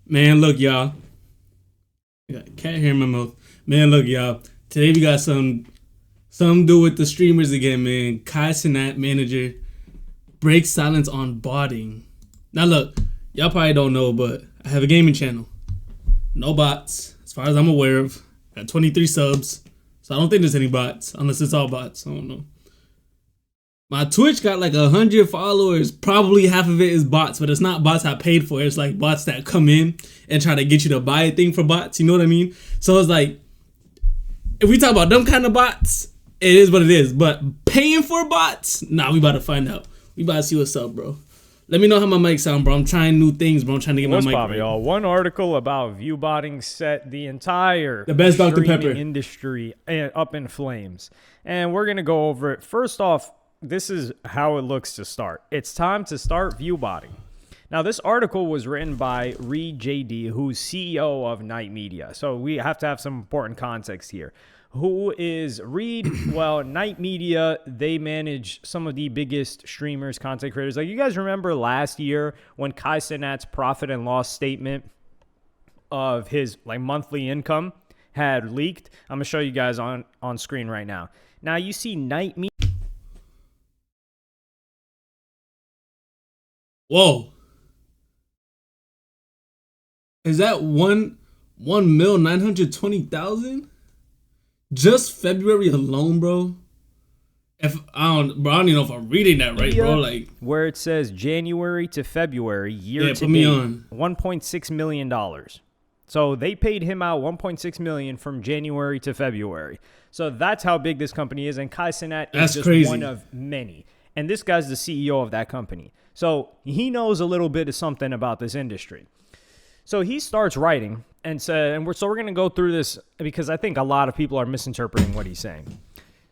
Man, look, y'all. Can't hear my mouth. Man, look, y'all. Today we got some to do with the streamers again, man. Cenats manager breaks silence on botting. Now, look, y'all probably don't know, but I have a gaming channel. No bots, as far as I'm aware of. Got 23 subs, so I don't think there's any bots, unless it's all bots. I don't know. My Twitch got like 100 followers. Probably half of it is bots, but it's not bots I paid for. It's like bots that come in and try to get you to buy a thing for bots. You know what I mean? So it's like, if we talk about them kind of bots, it is what it is. But paying for bots, nah, we about to find out. We about to see what's up, bro. Let me know how my mic sound, bro. I'm trying new things, bro. I'm trying to get my mic right. Y'all? One article about view botting set the best Dr. Pepper industry up in flames. And we're going to go over it. First off, this is how it looks to start. It's time to start view botting. Now, this article was written by Reed JD, who's CEO of Night Media. So we have to have some important context here. Who is Reed? Well, Night Media, they manage some of the biggest streamers, content creators. Like, you guys remember last year when Cenats' profit and loss statement of his monthly income had leaked? I'm going to show you guys on screen right now. Now, you see Night Media. Whoa. Is that 1,920,000? Just February alone, bro. I don't even know if I'm reading that right, bro. Like, where it says January to February, year to put me date, on. $1.6 million. So they paid him out $1.6 million from January to February. So that's how big this company is, and Cenats is just crazy. One of many. And this guy's the CEO of that company. So he knows a little bit of something about this industry. So he starts writing and said, we're going to go through this because I think a lot of people are misinterpreting what he's saying.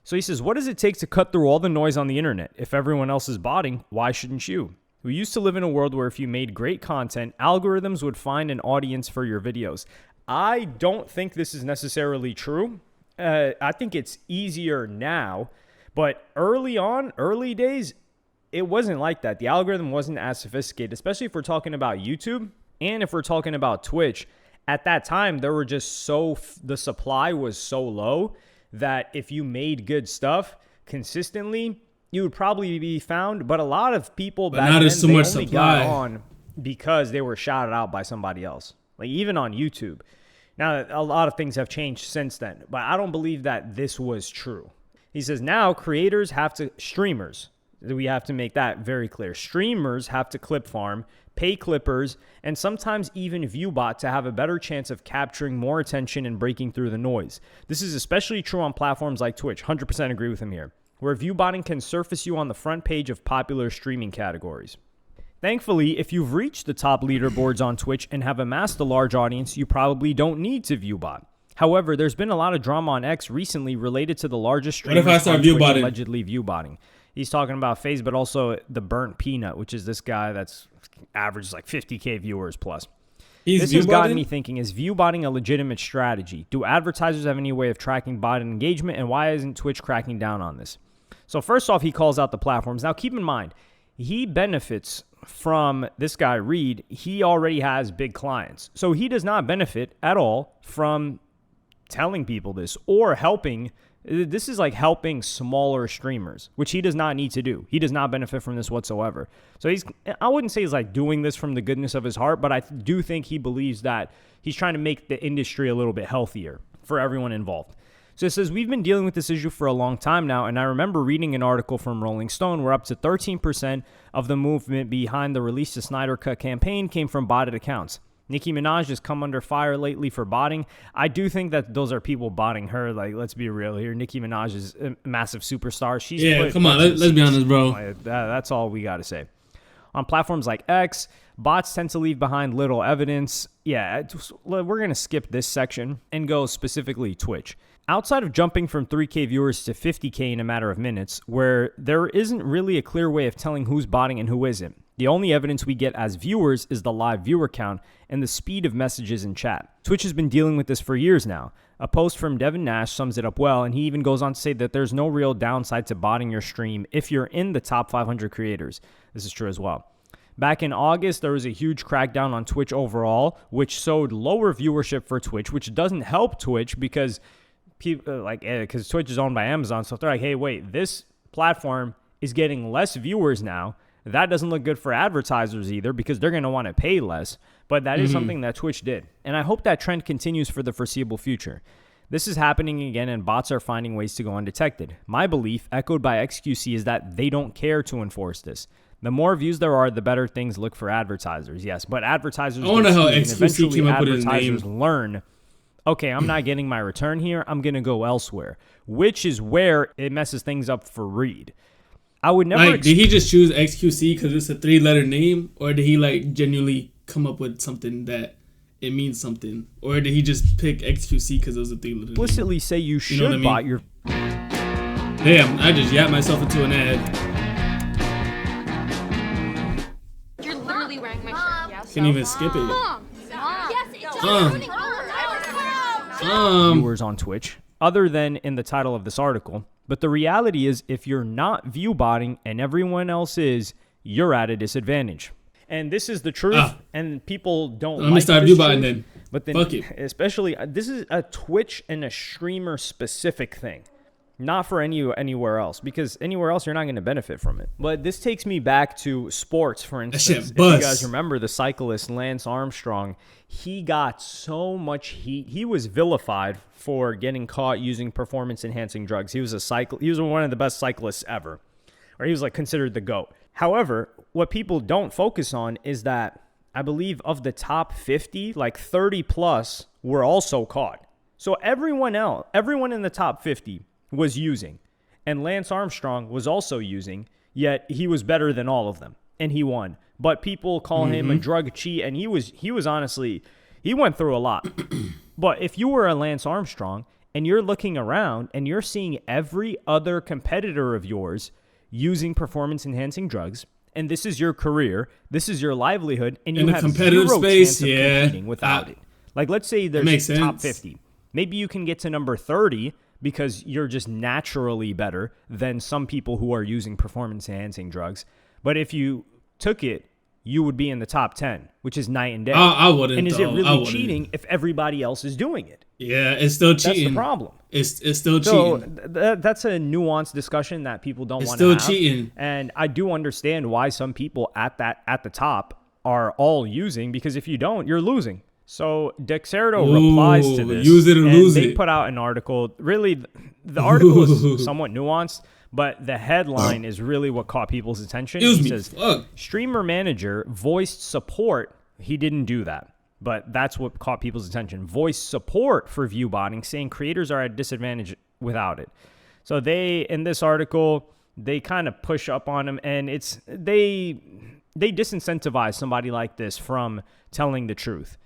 So he says, what does it take to cut through all the noise on the internet? If everyone else is botting, why shouldn't you? We used to live in a world where if you made great content, algorithms would find an audience for your videos. I don't think this is necessarily true. I think it's easier now, but early days, it wasn't like that. The algorithm wasn't as sophisticated, especially if we're talking about YouTube and if we're talking about Twitch. At that time, there were just the supply was so low that if you made good stuff consistently, you would probably be found. But a lot of people back then, they only got on because they were shouted out by somebody else, like even on YouTube. Now, a lot of things have changed since then, but I don't believe that this was true. He says now streamers, we have to make that very clear. Streamers have to clip farm, pay clippers, and sometimes even ViewBot to have a better chance of capturing more attention and breaking through the noise. This is especially true on platforms like Twitch. 100% agree with him here, where viewbotting can surface you on the front page of popular streaming categories. Thankfully, if you've reached the top leaderboards on Twitch and have amassed a large audience, you probably don't need to ViewBot. However, there's been a lot of drama on X recently related to the largest streamers on Twitch allegedly viewbotting. He's talking about FaZe, but also the Burnt Peanut, which is this guy that's averages like 50K viewers plus. This has gotten me thinking, is viewbotting a legitimate strategy? Do advertisers have any way of tracking bot engagement, and why isn't Twitch cracking down on this? So first off, he calls out the platforms. Now keep in mind, he benefits from this guy, Reed. He already has big clients. So he does not benefit at all from telling people this or helping. This is like helping smaller streamers, which he does not need to do. He does not benefit from this whatsoever. So I wouldn't say he's like doing this from the goodness of his heart, but I do think he believes that he's trying to make the industry a little bit healthier for everyone involved. So it says, we've been dealing with this issue for a long time now, and I remember reading an article from Rolling Stone where up to 13% of the movement behind the Release the Snyder Cut campaign came from botted accounts. Nicki Minaj has come under fire lately for botting. I do think that those are people botting her. Like, let's be real here. Nicki Minaj is a massive superstar. Come on. Let's be honest, bro. That's all we got to say. On platforms like X, bots tend to leave behind little evidence. Yeah, we're going to skip this section and go specifically Twitch. Outside of jumping from 3K viewers to 50K in a matter of minutes, where there isn't really a clear way of telling who's botting and who isn't. The only evidence we get as viewers is the live viewer count and the speed of messages in chat. Twitch has been dealing with this for years now. A post from Devin Nash sums it up well, and he even goes on to say that there's no real downside to botting your stream if you're in the top 500 creators. This is true as well. Back in August, there was a huge crackdown on Twitch overall, which showed lower viewership for Twitch, which doesn't help Twitch because people because Twitch is owned by Amazon. So if they're like, hey, wait, this platform is getting less viewers now, that doesn't look good for advertisers either because they're going to want to pay less. But that is something that Twitch did. And I hope that trend continues for the foreseeable future. This is happening again, and bots are finding ways to go undetected. My belief, echoed by XQC, is that they don't care to enforce this. The more views there are, the better things look for advertisers. Yes, but advertisers. I wonder how XQC came up with his name. Advertisers learn, okay, I'm not getting my return here. I'm going to go elsewhere, which is where it messes things up for Reed. I would never. Like, did he just choose XQC because it's a 3-letter name, or did he like genuinely come up with something that it means something, or did he just pick XQC because it was a 3-letter name? Explicitly say you should buy your. Damn, I just yapped myself into an ad. You're literally wearing my shirt. Yeah, Can't even skip it. Mom. Yes, it's ruining all the time. Viewers on Twitch, other than in the title of this article. But the reality is, if you're not view botting and everyone else is, you're at a disadvantage. And this is the truth, and people don't Let me start view botting then. But then, Fuck it. especially, this is a Twitch and a streamer specific thing. Not for anywhere else, because anywhere else you're not going to benefit from it. But this takes me back to sports, for instance. If you guys remember the cyclist Lance Armstrong, he got so much heat. He was vilified for getting caught using performance-enhancing drugs. He was one of the best cyclists ever, or he was like considered the GOAT. However, what people don't focus on is that I believe of the top 50, like 30 plus were also caught. So everyone in the top 50 was using, and Lance Armstrong was also using, yet he was better than all of them, and he won. But people call him a drug cheat, and he was honestly, he went through a lot. But if you were a Lance Armstrong and you're looking around and you're seeing every other competitor of yours using performance-enhancing drugs, and this is your career, this is your livelihood, and you have competitive zero space, chance of competing without it. Like, let's say there's top 50. Maybe you can get to number 30 because you're just naturally better than some people who are using performance-enhancing drugs. But if you took it, you would be in the top 10, which is night and day. I wouldn't. And is it really cheating if everybody else is doing it? Yeah, it's still cheating. That's the problem. It's still cheating. So that's a nuanced discussion that people don't want to have. It's still cheating. And I do understand why some people at the top are all using, because if you don't, you're losing. So Dexerto replies to this. Use it or lose it. They put out an article. Really, the article is somewhat nuanced, but the headline is really what caught people's attention. He says, streamer manager voiced support. He didn't do that, but that's what caught people's attention. Voiced support for view botting, saying creators are at a disadvantage without it. So in this article, they kind of push up on him, and they disincentivize somebody like this from telling the truth.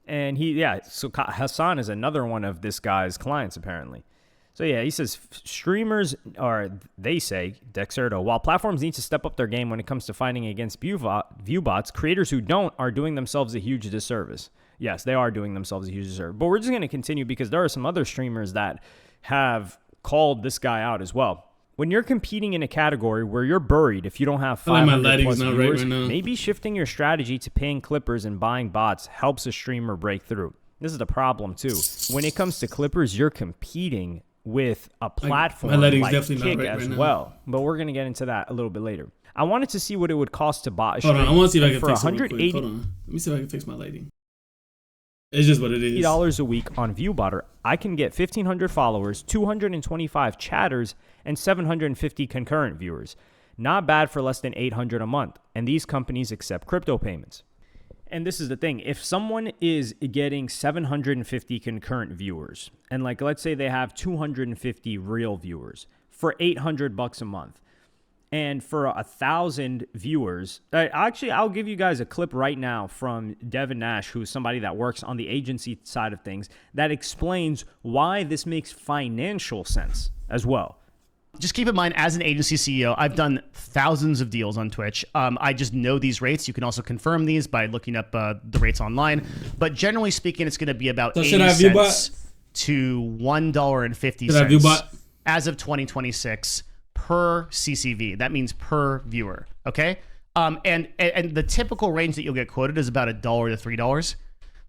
And so Hassan is another one of this guy's clients, apparently. So he says streamers they say, Dexerto, while platforms need to step up their game when it comes to fighting against view bots, creators who don't are doing themselves a huge disservice. Yes, they are doing themselves a huge disservice. But we're just going to continue because there are some other streamers that have called this guy out as well. When you're competing in a category where you're buried if you don't have 500 plus viewers, maybe shifting your strategy to paying clippers and buying bots helps a streamer break through. This is the problem too. When it comes to clippers, you're competing with a platform like Kick as well. But we're going to get into that a little bit later. I wanted to see what it would cost to buy a stream. Hold on, I want to see if I can fix it real quick. Hold on. Let me see if I can fix my lighting. It's just what it is. $80 a week on ViewBotter, I can get 1,500 followers, 225 chatters, and 750 concurrent viewers. Not bad for less than $800 a month. And these companies accept crypto payments. And this is the thing. If someone is getting 750 concurrent viewers, and like let's say they have 250 real viewers for $800 a month, and for 1,000 viewers, I'll give you guys a clip right now from Devin Nash, who's somebody that works on the agency side of things, that explains why this makes financial sense as well. Just keep in mind, as an agency CEO, I've done thousands of deals on Twitch. I just know these rates. You can also confirm these by looking up the rates online. But generally speaking, it's going to be about 80 cents to $1.50 as of 2026 per CCV. That means per viewer. Okay. And the typical range that you'll get quoted is about $1 to $3.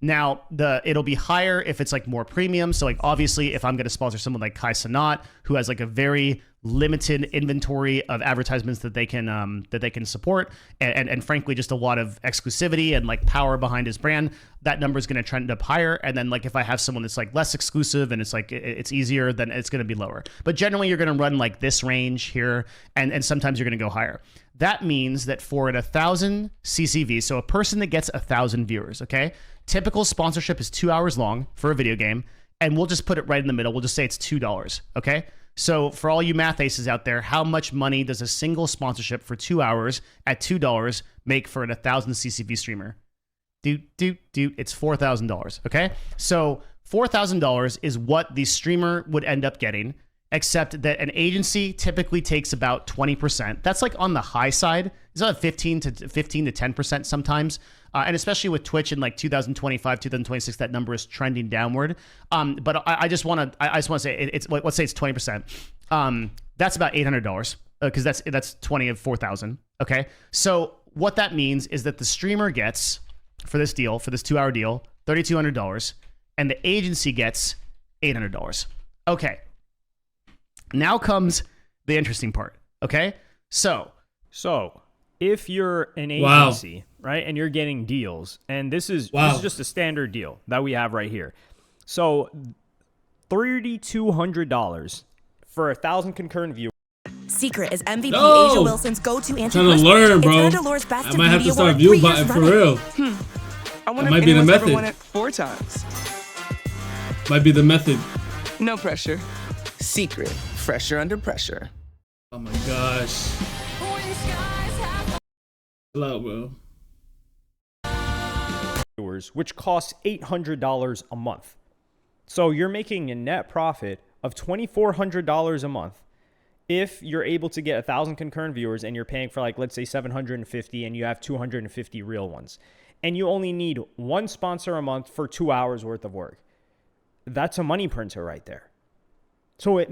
Now, it'll be higher if it's like more premium. So like obviously if I'm going to sponsor someone like Cenats, who has like a very limited inventory of advertisements that they can support, and frankly just a lot of exclusivity and like power behind his brand, that number is going to trend up higher. And then like if I have someone that's like less exclusive and it's like it's easier, then it's going to be lower. But generally you're going to run like this range here, and sometimes you're going to go higher. That means that for an 1,000 CCV, so a person that gets 1,000 viewers, okay, typical sponsorship is 2 hours long for a video game, and we'll just put it right in the middle. We'll just say it's $2, okay? So for all you math aces out there, how much money does a single sponsorship for 2 hours at $2 make for an 1,000 CCV streamer? It's $4,000, okay? So $4,000 is what the streamer would end up getting, except that an agency typically takes about 20%. That's like on the high side. It's about 15 to 10% sometimes. And especially with Twitch in like 2025, 2026, that number is trending downward. But I just want to say it's let's say it's 20%. That's about $800 because that's 20 of 4,000. Okay. So what that means is that the streamer gets for this 2-hour deal, $3,200, and the agency gets $800. Okay. Now comes the interesting part. Okay. So if you're an agency, right, and you're getting deals, and this is just a standard deal that we have right here. So $3,200 for 1,000 concurrent viewers. Secret is MVP Asia Wilson's go-to anti-perspirant. Trying to learn, bro. I might have to start view button for real. I wonder that might if be the anyone's ever method. won it 4 times. Might be the method. No pressure. Secret. Fresher under pressure. Oh my gosh. Chill out, bro. Which costs $800 a month. So you're making a net profit of $2,400 a month if you're able to get 1,000 concurrent viewers and you're paying for like, let's say 750 and you have 250 real ones. And you only need one sponsor a month for 2 hours worth of work. That's a money printer right there. So it's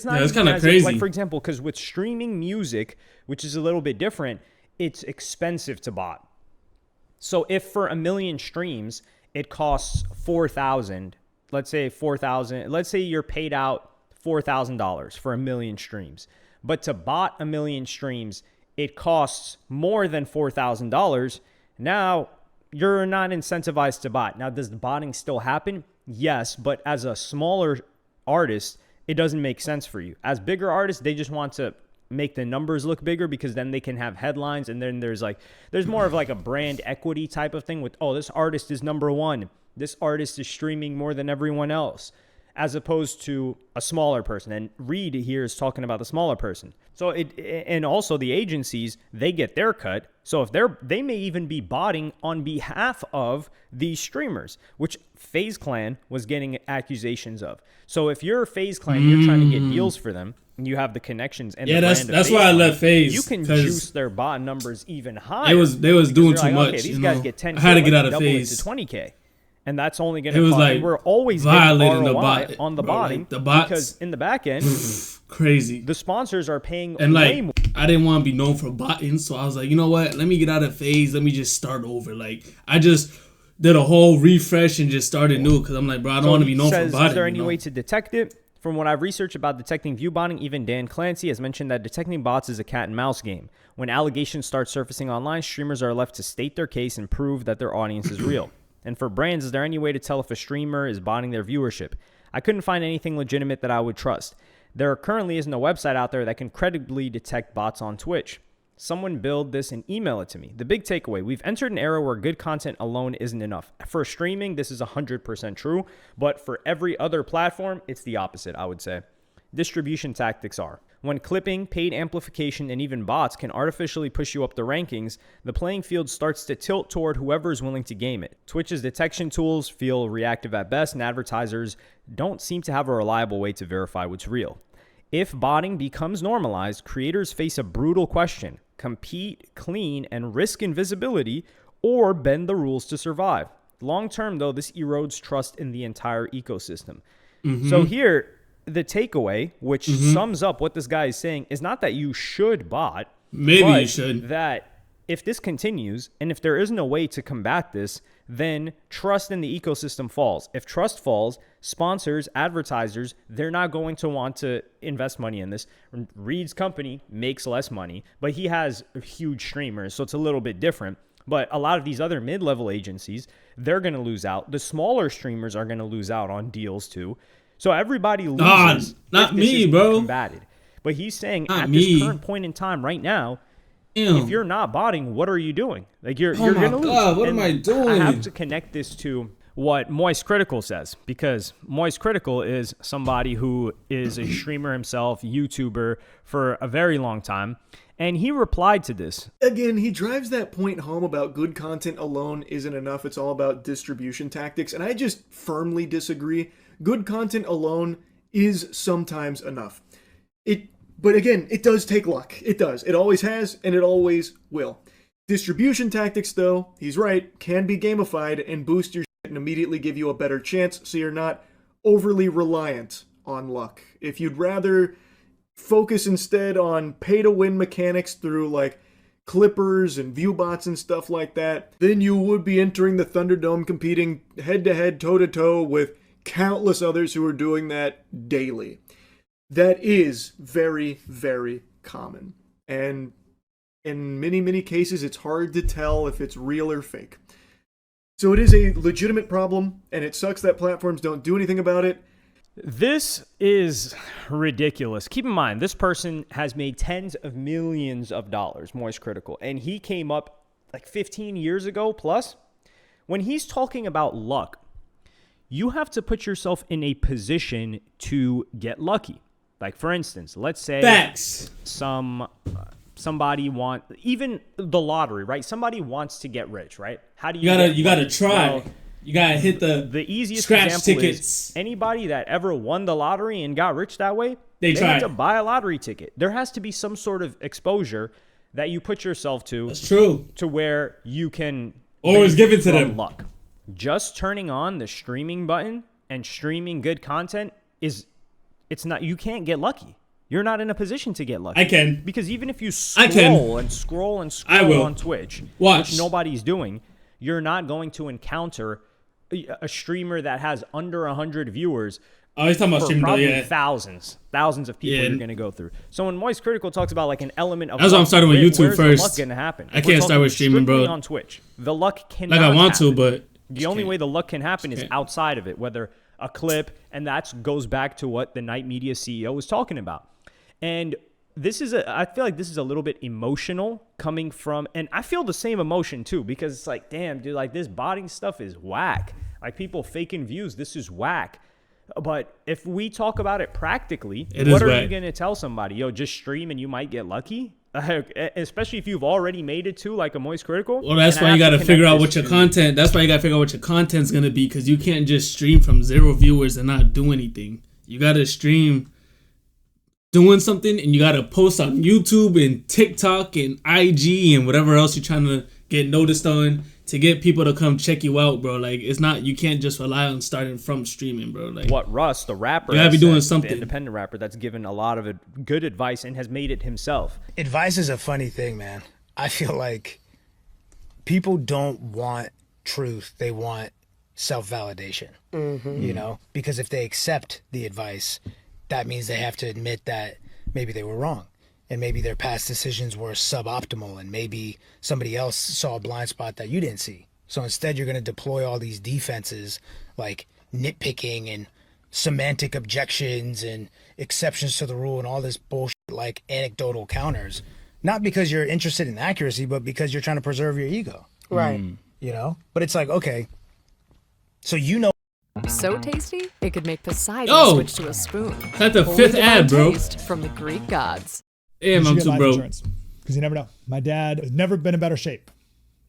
not. Yeah, it's kind of crazy. Like, for example, because with streaming music, which is a little bit different, it's expensive to bot. So if for 1 million streams, it costs $4,000, let's say $4,000, let's say you're paid out $4,000 for 1 million streams. But to bot 1 million streams, it costs more than $4,000. Now you're not incentivized to bot. Now, does the botting still happen? Yes, but as a smaller artist, it doesn't make sense for you. As bigger artists, they just want to make the numbers look bigger because then they can have headlines, and then there's more of like a brand equity type of thing with, oh, this artist is number one. This artist is streaming more than everyone else, as opposed to a smaller person. And Reed here is talking about the smaller person. So and also the agencies, they get their cut. So if they may even be botting on behalf of these streamers, which FaZe Clan was getting accusations of. So if you're FaZe Clan, you're trying to get deals for them, and you have the connections and the brand that's why I left FaZe. You can juice their bot numbers even higher. They was doing too like, much. Okay, these guys get 10K. I had to get out of double FaZe. it to 20K. And that's only going to was cost. like We're always violating getting the ROI bot, on the bro, botting like the bots. because in the back end, crazy. the sponsors are paying And way like, more. I didn't want to be known for botting, so I was like, you know what? Let me get out of FaZe. Let me just start over. Like, I just did a whole refresh and just started new because I'm like, bro, I don't want to be known for botting. Is there any way to detect it? From what I've researched about detecting view botting, even Dan Clancy has mentioned that detecting bots is a cat and mouse game. When allegations start surfacing online, streamers are left to state their case and prove that their audience is real. And for brands, is there any way to tell if a streamer is botting their viewership? I couldn't find anything legitimate that I would trust. There currently isn't a website out there that can credibly detect bots on Twitch. Someone build this and email it to me. The big takeaway, we've entered an era where good content alone isn't enough. For streaming, this is 100% true, but for every other platform, it's the opposite, I would say. Distribution tactics are: when clipping, paid amplification, and even bots can artificially push you up the rankings, the playing field starts to tilt toward whoever is willing to game it. Twitch's detection tools feel reactive at best, and advertisers don't seem to have a reliable way to verify what's real. If botting becomes normalized, creators face a brutal question: compete clean and risk invisibility, or bend the rules to survive. Long term, though, this erodes trust in the entire ecosystem. So here, the takeaway, which sums up what this guy is saying, is not that you should bot. Maybe but you should. That if this continues and if there isn't a way to combat this, then trust in the ecosystem falls. If trust falls, sponsors, advertisers, they're not going to want to invest money in this. Reed's company makes less money, but he has huge streamers, so it's a little bit different. But a lot of these other mid-level agencies, they're going to lose out. The smaller streamers are going to lose out on deals too. So everybody loses. Not me, bro. Combated. But he's saying not at me. this current point in time right now, if you're not botting, what are you doing? Like you're Oh going my to lose. God, what And am I doing? I have to connect this to what Moist Critical says, because Moist Critical is somebody who is a streamer himself, YouTuber for a very long time. And he replied to this. Again, he drives that point home about good content alone isn't enough. It's all about distribution tactics. And I just firmly disagree. Good content alone is sometimes enough. But again, it does take luck. It does. It always has, and it always will. Distribution tactics, though, he's right, can be gamified and boost your shit and immediately give you a better chance so you're not overly reliant on luck. If you'd rather focus instead on pay-to-win mechanics through, like, clippers and viewbots and stuff like that, then you would be entering the Thunderdome competing head-to-head, toe-to-toe with countless others who are doing that daily. That is very, very common. And in many, many cases, it's hard to tell if it's real or fake. So it is a legitimate problem, and it sucks that platforms don't do anything about it. This is ridiculous. Keep in mind, this person has made tens of millions of dollars, Moist Critical, and he came up like 15 years ago plus. When he's talking about luck, you have to put yourself in a position to get lucky. Like, for instance, let's say Facts. somebody even the lottery, right? Somebody wants to get rich, right? How do you You gotta try. Well, you gotta hit the easiest scratch example tickets. is anybody that ever won the lottery and got rich that way, They had tried. to buy a lottery ticket. There has to be some sort of exposure that you put yourself to That's true. to where you can Always give it to from them. luck. Just turning on the streaming button and streaming good content it's not, you can't get lucky. You're not in a position to get lucky. I can. Because even if you I can. scroll and I scroll will. on Twitch, Watch. which nobody's doing, you're not going to encounter a streamer that has under 100 viewers. Oh, he's talking about For streaming, though, probably yeah. thousands of people Yeah. you're going to go through. So when Moist Critical talks about like an element of That's why I'm luck, starting with YouTube where's the first. luck going to happen? I If we're can't start talking with streaming, bro. strictly on Twitch. The luck cannot Like I want to, happen. but The only can't. way the luck can happen is can't. outside of it, whether a clip, and that goes back to what the Night Media CEO was talking about. And I feel like this is a little bit emotional coming from, and I feel the same emotion too, because it's like, damn, dude, like this botting stuff is whack. Like people faking views, this is whack. But if we talk about it practically, It what is are whack. you going to tell somebody? Yo, just stream and you might get lucky? Especially if you've already made it to like a Moist Critical. Well, that's And I why you have got to figure connect out what this your to- content. That's why you got to figure out what your content's gonna be, because you can't just stream from 0 viewers and not do anything. You got to stream doing something, and you got to post on YouTube and TikTok and IG and whatever else you're trying to get noticed on to get people to come check you out, bro. Like it's not, you can't just rely on starting from streaming, bro. Like What Russ, the rapper, You gotta be has doing said, something. the independent rapper that's given a lot of good advice and has made it himself. Advice is a funny thing, man. I feel like people don't want truth. They want self-validation, you know? Because if they accept the advice, that means they have to admit that maybe they were wrong. And maybe their past decisions were suboptimal, and maybe somebody else saw a blind spot that you didn't see. So instead, you're going to deploy all these defenses like nitpicking and semantic objections and exceptions to the rule and all this bullshit like anecdotal counters. Not because you're interested in accuracy, but because you're trying to preserve your ego. Right. You know? But it's like, okay, so you know. So tasty, it could make Poseidon Yo! switch to a spoon. That's the Holy 5th divine ad, bro. taste from the Greek gods. Damn, You I'm should get too life broke. insurance, because you never know. My dad has never been in better shape.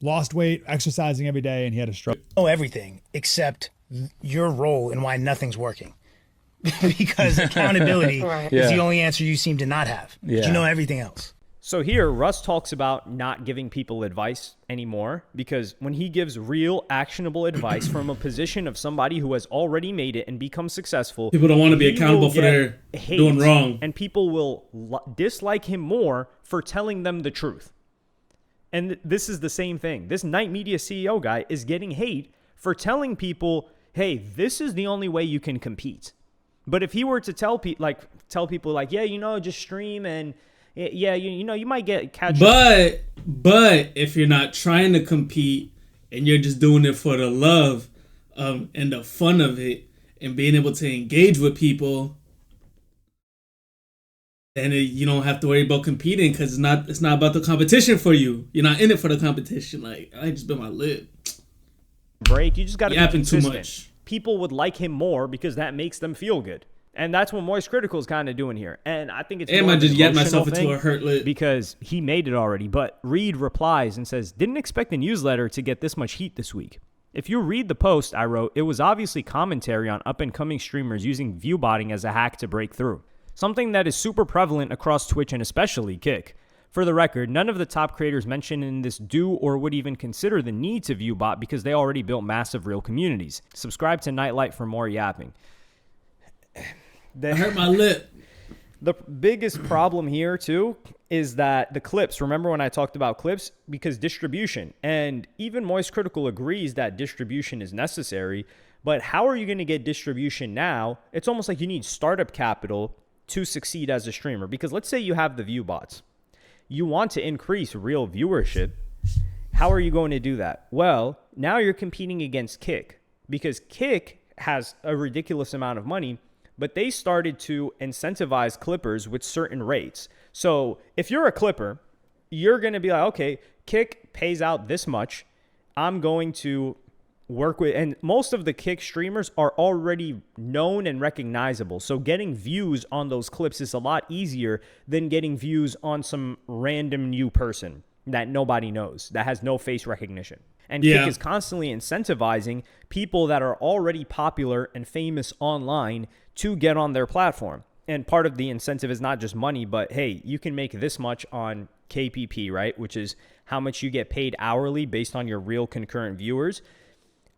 Lost weight, exercising every day, and he had a stroke. Know everything except your role and why nothing's working. Because accountability Right. is the only answer you seem to not have. But you know everything else. So here, Russ talks about not giving people advice anymore, because when he gives real, actionable advice from a position of somebody who has already made it and become successful, People don't want to be he accountable will for get their hate, doing wrong. and people will dislike him more for telling them the truth. And this is the same thing. This Night Media CEO guy is getting hate for telling people, hey, this is the only way you can compete. But if he were to tell people like, yeah, just stream and yeah, you might catch. But if you're not trying to compete and you're just doing it for the love and the fun of it and being able to engage with people, then you don't have to worry about competing because it's not about the competition for you. You're not in it for the competition. Like, I just bit my lip. Break. You just got to be consistent. Too much. People would like him more because that makes them feel good. And that's what Moist Critical is kind of doing here. And I think it's I just yapped myself into a hurt lip. Because he made it already. But Reed replies and says, didn't expect the newsletter to get this much heat this week. If you read the post I wrote, it was obviously commentary on up-and-coming streamers using viewbotting as a hack to break through. Something that is super prevalent across Twitch and especially Kick. For the record, none of the top creators mentioned in this do or would even consider the need to viewbot because they already built massive real communities. Subscribe to Nightlight for more yapping. I hurt my lip. The biggest problem here, too, is that the clips, remember when I talked about clips? Because distribution, and even Moist Critical agrees that distribution is necessary, but how are you going to get distribution now? It's almost like you need startup capital to succeed as a streamer. Because let's say you have the view bots. You want to increase real viewership. How are you going to do that? Well, now you're competing against Kick, because Kick has a ridiculous amount of money, but they started to incentivize clippers with certain rates. So if you're a clipper, you're going to be like, okay, Kick pays out this much. I'm going to work with, and most of the Kick streamers are already known and recognizable. So getting views on those clips is a lot easier than getting views on some random new person that nobody knows, that has no face recognition. And Kick is constantly incentivizing people that are already popular and famous online to get on their platform. And part of the incentive is not just money, but hey, you can make this much on KPP, right? Which is how much you get paid hourly based on your real concurrent viewers.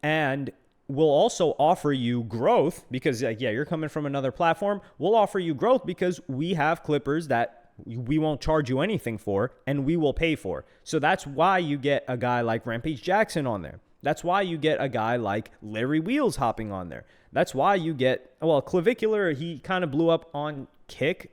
And we'll also offer you growth because, you're coming from another platform. We'll offer you growth because we have clippers that we won't charge you anything for and we will pay for. So that's why you get a guy like Rampage Jackson on there. That's why you get a guy like Larry Wheels hopping on there. That's why you get, Clavicular, he kind of blew up on Kick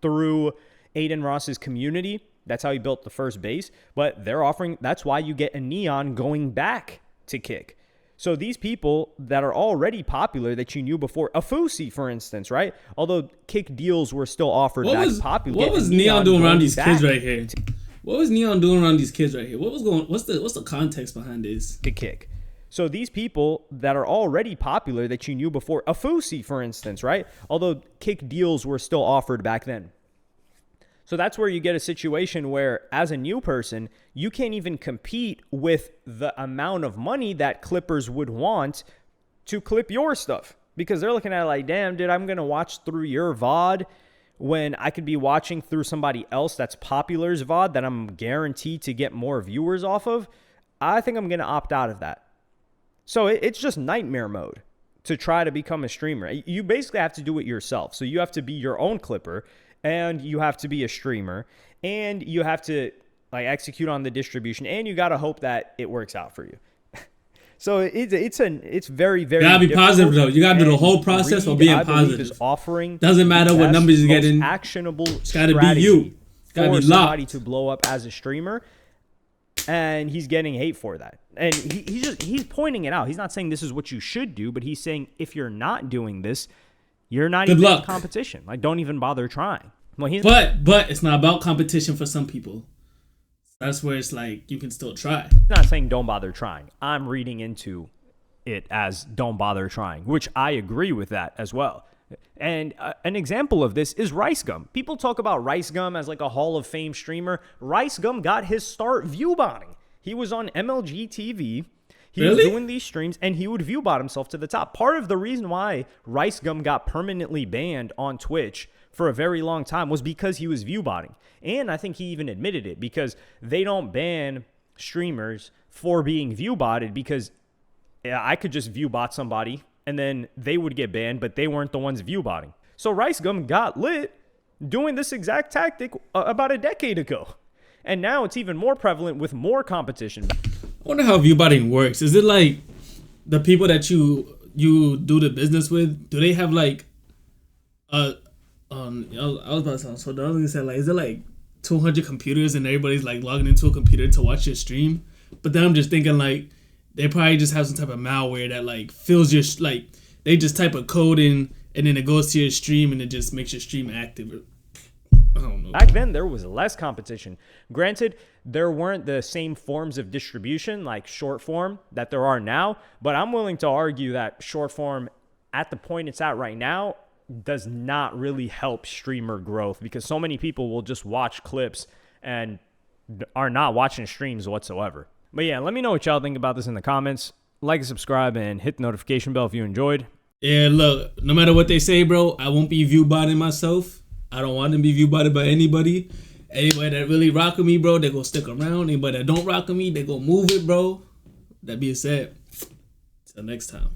through Aiden Ross's community. That's how he built the first base. But that's why you get a Neon going back to Kick. So these people that are already popular that you knew before, a Fusi, for instance, right? Although Kick deals were still offered popular. What was Neon doing around these kids right here? What was Neon doing around these kids right here? What's the context behind this? To Kick. So these people that are already popular that you knew before, a Fusi, for instance, right? Although Kick deals were still offered back then. So that's where you get a situation where, as a new person, you can't even compete with the amount of money that clippers would want to clip your stuff. Because they're looking at it like, damn, dude, I'm going to watch through your VOD when I could be watching through somebody else that's popular's VOD that I'm guaranteed to get more viewers off of. I think I'm going to opt out of that. So it's just nightmare mode to try to become a streamer. You basically have to do it yourself. So you have to be your own clipper. And you have to be a streamer, and you have to execute on the distribution, and you got to hope that it works out for you. So it's very, very. You gotta be positive though. You gotta do the whole process of being positive. Is offering doesn't matter what numbers you're getting. Actionable. It's gotta be you. It's gotta be somebody locked to blow up as a streamer, and he's getting hate for that. And he's pointing it out. He's not saying this is what you should do, but he's saying if you're not doing this, you're not even in competition. Don't even bother trying. Well, but it's not about competition for some people. That's where it's like you can still try. I'm not saying don't bother trying. I'm reading into it as don't bother trying, which I agree with that as well. And an example of this is Rice Gum. People talk about Rice Gum as like a Hall of Fame streamer. Rice Gum got his start viewbotting. He was on MLG TV. He was doing these streams, and he would viewbot himself to the top. Part of the reason why Rice Gum got permanently banned on Twitch for a very long time was because he was viewbotting. And I think he even admitted it, because they don't ban streamers for being viewbotted, because I could just viewbot somebody, and then they would get banned, but they weren't the ones viewbotting. So Rice Gum got lit doing this exact tactic about a decade ago. And now it's even more prevalent with more competition. I wonder how viewbotting works. Is it like the people that you do the business with? Do they have like I was about to sound so dumb. I was gonna say, like, is it like 200 computers and everybody's like logging into a computer to watch your stream? But then I'm just thinking like they probably just have some type of malware that like fills your like they just type a code in and then it goes to your stream and it just makes your stream active. I don't know. Back then, there was less competition. Granted, there weren't the same forms of distribution like short form that there are now, but I'm willing to argue that short form at the point it's at right now does not really help streamer growth because so many people will just watch clips and are not watching streams whatsoever. But yeah, let me know what y'all think about this in the comments. Like and subscribe and hit the notification bell if you enjoyed. Yeah, look, no matter what they say, bro, I won't be viewbotting myself. I don't want to be viewbotted by anybody. Anybody that really rock with me, bro, they gonna stick around. Anybody that don't rock with me, they gonna move it, bro. That being said, till next time.